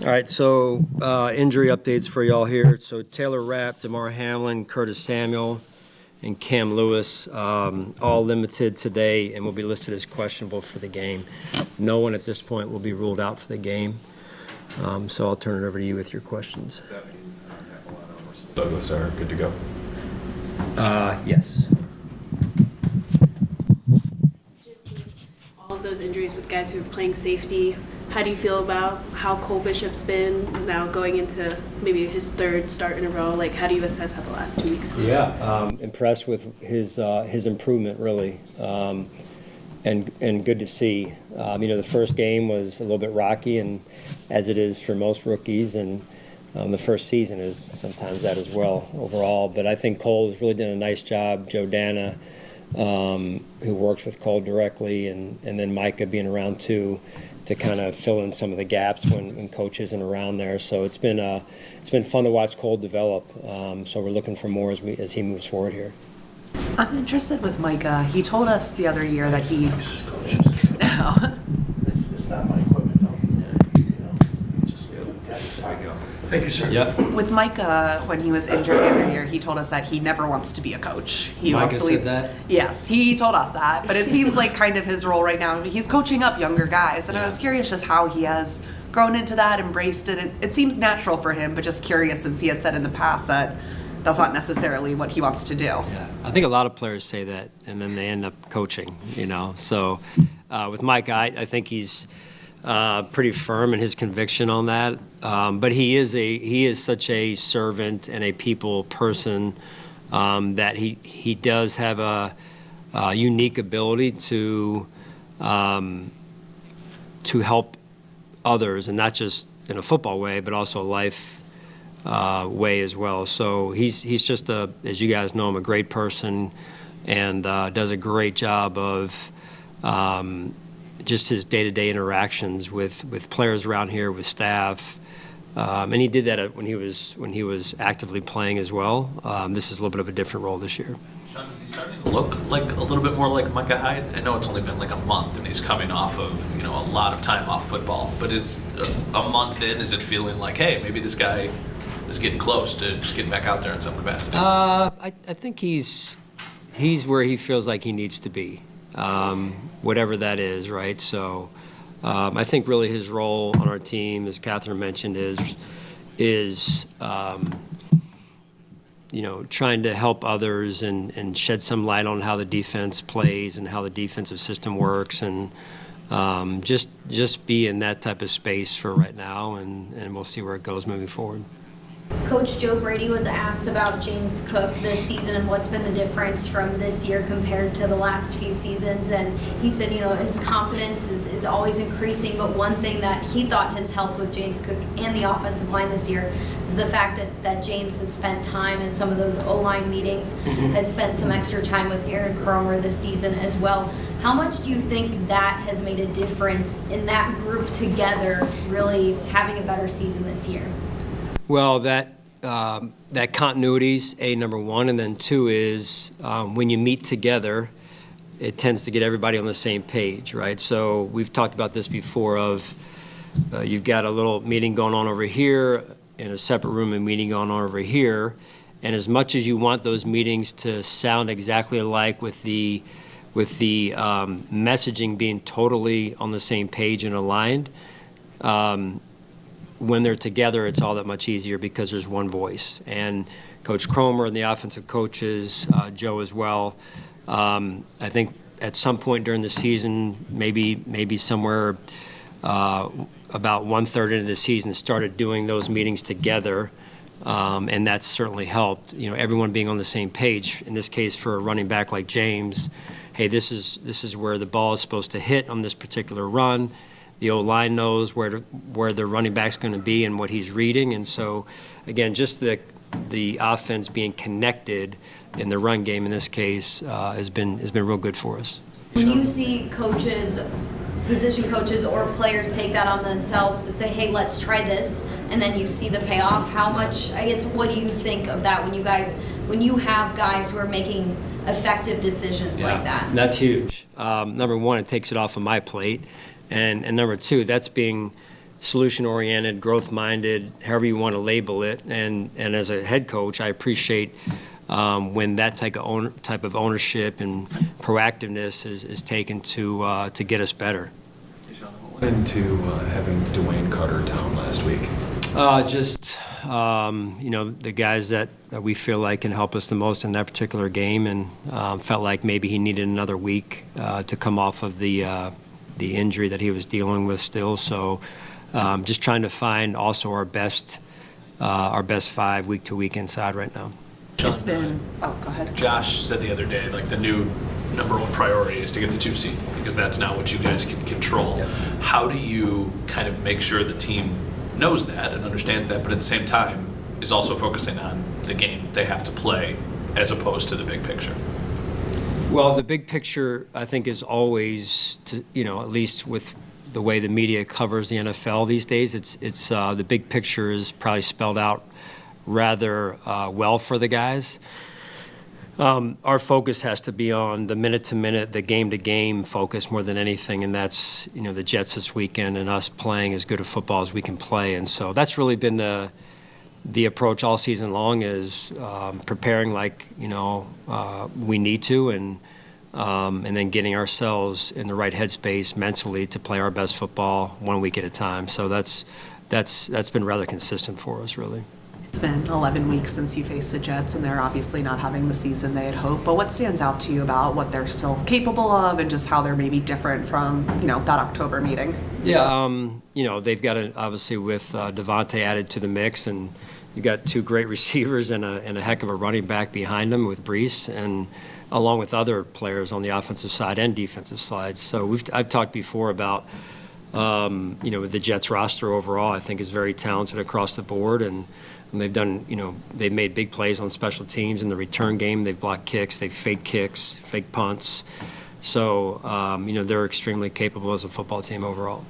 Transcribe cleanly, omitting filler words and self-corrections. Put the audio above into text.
All right, so injury updates for y'all here. So Taylor Rapp, DeMar Hamlin, Curtis Samuel, and Cam Lewis, all limited today and will be listed as questionable for the game. No one at this point will be ruled out for the game. So I'll turn it over to you with your questions. Douglas are good to go. Yes. Just with all of those injuries with guys who are playing safety, how do you feel about how Cole Bishop's been now going into maybe his third start in a row? Like, how do you assess how the last 2 weeks? Yeah, impressed with his improvement, really, and good to see. The first game was a little bit rocky, and as it is for most rookies, and the first season is sometimes that as well overall. But I think Cole has really done a nice job. Joe Dana, who works with Cole directly, and then Micah being around too, to kind of fill in some of the gaps when coach isn't around there. So it's been fun to watch Cole develop. So we're looking for more as he moves forward here. I'm interested with Micah. He told us the other year that he. It's not my equipment though. Thank you, sir. Yep. With Micah, when he was injured the other year, he told us that he never wants to be a coach. He Micah wants to leave. said that? Yes, he told us that. But it seems like kind of his role right now. He's coaching up younger guys, and I was curious just how he has grown into that, embraced it. It seems natural for him, but just curious since he had said in the past that that's not necessarily what he wants to do. Yeah, I think a lot of players say that, and then they end up coaching. So with Micah, I think he's pretty firm in his conviction on that. But he is such a servant and a people person that he does have a unique ability to help others, and not just in a football way, but also a life way as well. So he's just as you guys know him, a great person, and does a great job of just his day-to-day interactions with players around here, with staff, and he did that when he was actively playing as well. This is a little bit of a different role this year. Sean, is he starting to look like a little bit more like Micah Hyde? I know it's only been like a month, and he's coming off of a lot of time off football. But is a month in, is it feeling like, hey, maybe this guy is getting close to just getting back out there in some capacity? I think he's where he feels like he needs to be. Whatever that is, right? So I think really his role on our team, as Catherine mentioned, is trying to help others and shed some light on how the defense plays and how the defensive system works, and just be in that type of space for right now, and we'll see where it goes moving forward. Coach Joe Brady was asked about James Cook this season and what's been the difference from this year compared to the last few seasons. And he said, his confidence is always increasing, but one thing that he thought has helped with James Cook and the offensive line this year is the fact that James has spent time in some of those O-line meetings, has spent some extra time with Aaron Cromer this season as well. How much do you think that has made a difference in that group together really having a better season this year? Well, that continuity's number one, and then two is when you meet together, it tends to get everybody on the same page, right? So we've talked about this before of you've got a little meeting going on over here, in a separate room, a meeting going on over here, and as much as you want those meetings to sound exactly alike with the messaging being totally on the same page and aligned, when they're together, it's all that much easier because there's one voice. And Coach Cromer and the offensive coaches, Joe as well, I think at some point during the season, maybe somewhere about 1/3 into the season, started doing those meetings together, and that's certainly helped. Everyone being on the same page. In this case, for a running back like James, hey, this is where the ball is supposed to hit on this particular run. The O-line knows where the running back's going to be and what he's reading, and so again, just the offense being connected in the run game in this case has been real good for us. When you see coaches, position coaches or players take that on themselves to say, hey, let's try this, and then you see the payoff, how much, what do you think of that when you have guys who are making effective decisions like that? That's huge. Number one, it takes it off of my plate. And number two, that's being solution-oriented, growth-minded, however you want to label it. And as a head coach, I appreciate when that type of ownership and proactiveness is taken to get us better. Into having Dwayne Carter down last week. The guys that we feel like can help us the most in that particular game, and felt like maybe he needed another week to come off of the injury that he was dealing with still. So just trying to find also our best 5 week to week inside right now. It's been, oh, go ahead. Josh said the other day, like the new number one priority is to get the 2 seed because that's not what you guys can control. Yep. How do you kind of make sure the team knows that and understands that, but at the same time is also focusing on the game that they have to play as opposed to the big picture? Well, the big picture, I think, is always, at least with the way the media covers the NFL these days, it's the big picture is probably spelled out rather well for the guys. Our focus has to be on the minute-to-minute, the game-to-game focus more than anything, and that's, the Jets this weekend and us playing as good a football as we can play. And so that's really been the approach all season long is preparing like, we need to, and then getting ourselves in the right headspace mentally to play our best football 1 week at a time. So that's been rather consistent for us, really. It's been 11 weeks since you faced the Jets, and they're obviously not having the season they had hoped. But what stands out to you about what they're still capable of and just how they're maybe different from, that October meeting? Yeah, they've got, obviously, with Devontae added to the mix, and you got 2 great receivers and a heck of a running back behind them with Brees, and along with other players on the offensive side and defensive side. So I've talked before about, with the Jets roster overall, I think is very talented across the board, and they've done, they've made big plays on special teams in the return game. They've blocked kicks, they've faked kicks, fake punts. So, they're extremely capable as a football team overall.